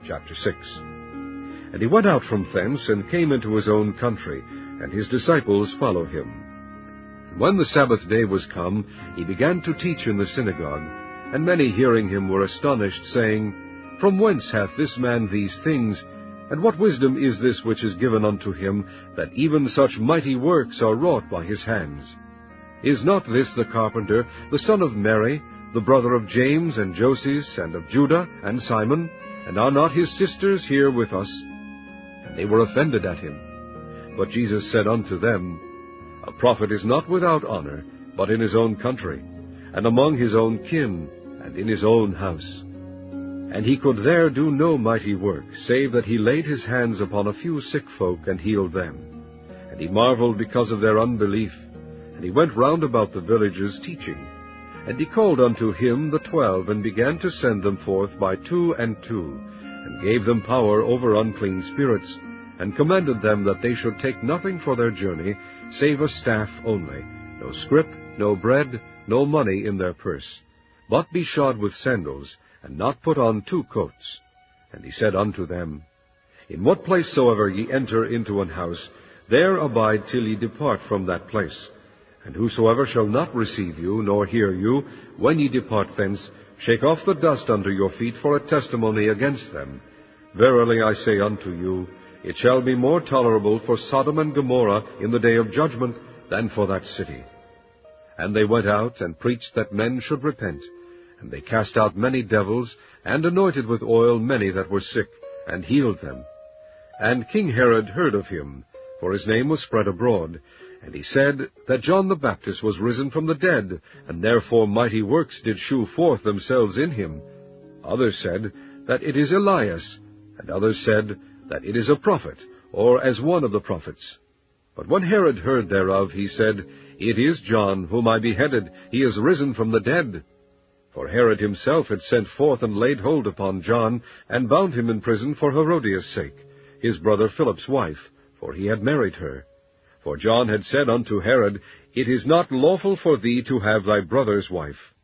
Chapter 6. And he went out from thence, and came into his own country, and his disciples followed him. And when the Sabbath day was come, he began to teach in the synagogue, and many hearing him were astonished, saying, From whence hath this man these things? And what wisdom is this which is given unto him, that even such mighty works are wrought by his hands? Is not this the carpenter, the son of Mary, the brother of James and Joses, and of Judah and Simon? And are not his sisters here with us? And they were offended at him. But Jesus said unto them, A prophet is not without honor, but in his own country, and among his own kin, and in his own house. And he could there do no mighty work, save that he laid his hands upon a few sick folk, and healed them. And he marveled because of their unbelief. And he went round about the villages, teaching. And he called unto him the 12, and began to send them forth by 2 and 2, and gave them power over unclean spirits, and commanded them that they should take nothing for their journey, save a staff only, no scrip, no bread, no money in their purse, but be shod with sandals, and not put on 2 coats. And he said unto them, In what place soever ye enter into an house, there abide till ye depart from that place. And whosoever shall not receive you, nor hear you, when ye depart thence, shake off the dust under your feet for a testimony against them. Verily I say unto you, it shall be more tolerable for Sodom and Gomorrah in the day of judgment than for that city. And they went out and preached that men should repent. And they cast out many devils, and anointed with oil many that were sick, and healed them. And King Herod heard of him, for his name was spread abroad. And he said that John the Baptist was risen from the dead, and therefore mighty works did shew forth themselves in him. Others said that it is Elias, and others said that it is a prophet, or as one of the prophets. But when Herod heard thereof, he said, It is John, whom I beheaded. He is risen from the dead. For Herod himself had sent forth and laid hold upon John, and bound him in prison for Herodias' sake, his brother Philip's wife, for he had married her. For John had said unto Herod, It is not lawful for thee to have thy brother's wife.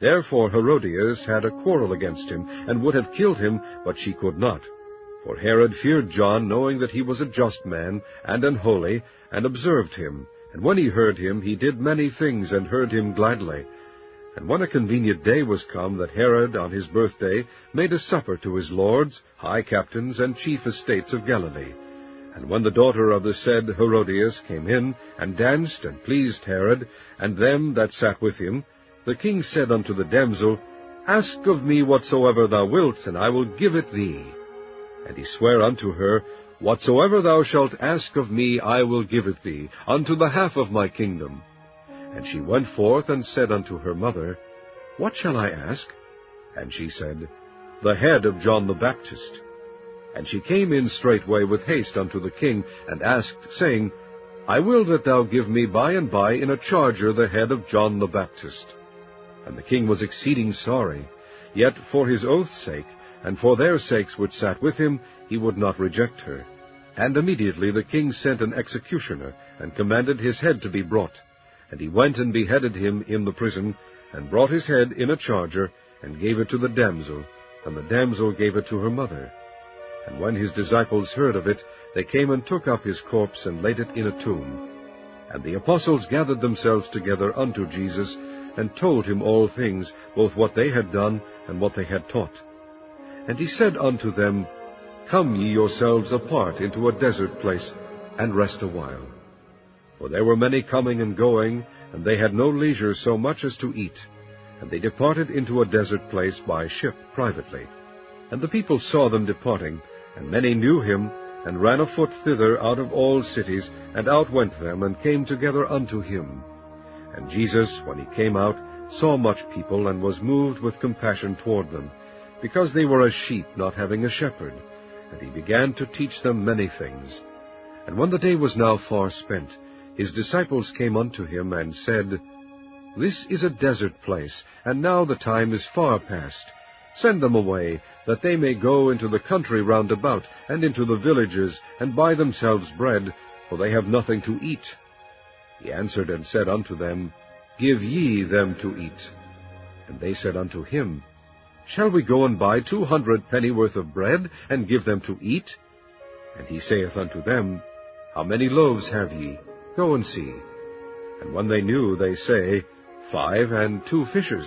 Therefore Herodias had a quarrel against him, and would have killed him, but she could not. For Herod feared John, knowing that he was a just man, and an holy, and observed him. And when he heard him, he did many things, and heard him gladly. And when a convenient day was come, that Herod on his birthday made a supper to his lords, high captains, and chief estates of Galilee. And when the daughter of the said Herodias came in, and danced, and pleased Herod, and them that sat with him, the king said unto the damsel, Ask of me whatsoever thou wilt, and I will give it thee. And he sware unto her, Whatsoever thou shalt ask of me, I will give it thee, unto the half of my kingdom. And she went forth, and said unto her mother, What shall I ask? And she said, The head of John the Baptist. And she came in straightway with haste unto the king, and asked, saying, I will that thou give me by and by in a charger the head of John the Baptist. And the king was exceeding sorry, yet for his oath's sake, and for their sakes which sat with him, he would not reject her. And immediately the king sent an executioner, and commanded his head to be brought. And he went and beheaded him in the prison, and brought his head in a charger, and gave it to the damsel, and the damsel gave it to her mother. And when his disciples heard of it, they came and took up his corpse, and laid it in a tomb. And the apostles gathered themselves together unto Jesus, and told him all things, both what they had done, and what they had taught. And he said unto them, Come ye yourselves apart into a desert place, and rest a while. For there were many coming and going, and they had no leisure so much as to eat. And they departed into a desert place by ship privately. And the people saw them departing, and many knew him, and ran afoot thither out of all cities, and outwent them, and came together unto him. And Jesus, when he came out, saw much people, and was moved with compassion toward them, because they were as sheep not having a shepherd. And he began to teach them many things. And when the day was now far spent, his disciples came unto him, and said, This is a desert place, and now the time is far past. Send them away, that they may go into the country round about, and into the villages, and buy themselves bread, for they have nothing to eat. He answered and said unto them, Give ye them to eat. And they said unto him, Shall we go and buy 200 pennyworth of bread, and give them to eat? And he saith unto them, How many loaves have ye? Go and see. And when they knew, they say, 5 and 2 fishes.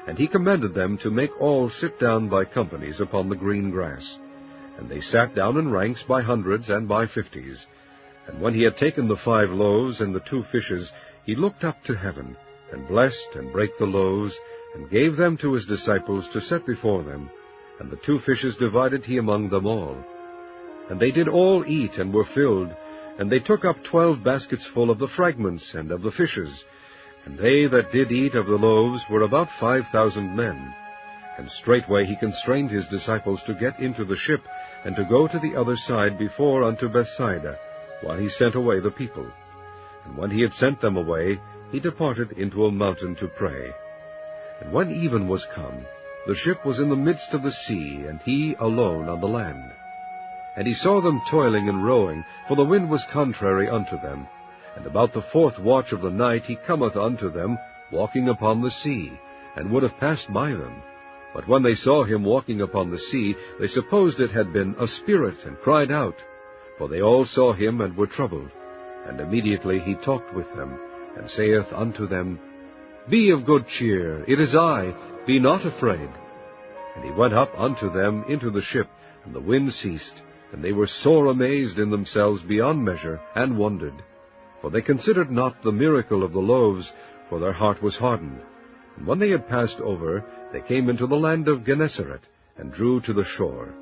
And he commanded them to make all sit down by companies upon the green grass. And they sat down in ranks by hundreds and by 50s. And when he had taken the 5 loaves and the 2 fishes, he looked up to heaven, and blessed, and brake the loaves, and gave them to his disciples to set before them. And the 2 fishes divided he among them all. And they did all eat, and were filled. And they took up 12 baskets full of the fragments and of the fishes. And they that did eat of the loaves were about 5,000 men. And straightway he constrained his disciples to get into the ship, and to go to the other side before unto Bethsaida, while he sent away the people. And when he had sent them away, he departed into a mountain to pray. And when even was come, the ship was in the midst of the sea, and he alone on the land. And he saw them toiling and rowing, for the wind was contrary unto them. And about the 4th watch of the night he cometh unto them, walking upon the sea, and would have passed by them. But when they saw him walking upon the sea, they supposed it had been a spirit, and cried out. For they all saw him, and were troubled. And immediately he talked with them, and saith unto them, Be of good cheer, it is I, be not afraid. And he went up unto them into the ship, and the wind ceased, and they were sore amazed in themselves beyond measure, and wondered. For they considered not the miracle of the loaves, for their heart was hardened. And when they had passed over, they came into the land of Gennesaret, and drew to the shore.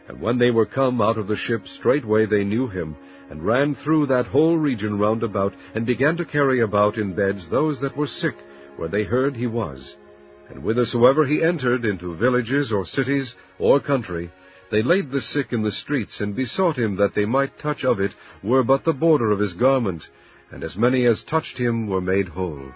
And when they were come out of the ship, straightway they knew him, and ran through that whole region round about, and began to carry about in beds those that were sick, where they heard he was. And whithersoever he entered, into villages or cities or country, they laid the sick in the streets, and besought him that they might touch of it, were but the border of his garment. And as many as touched him were made whole.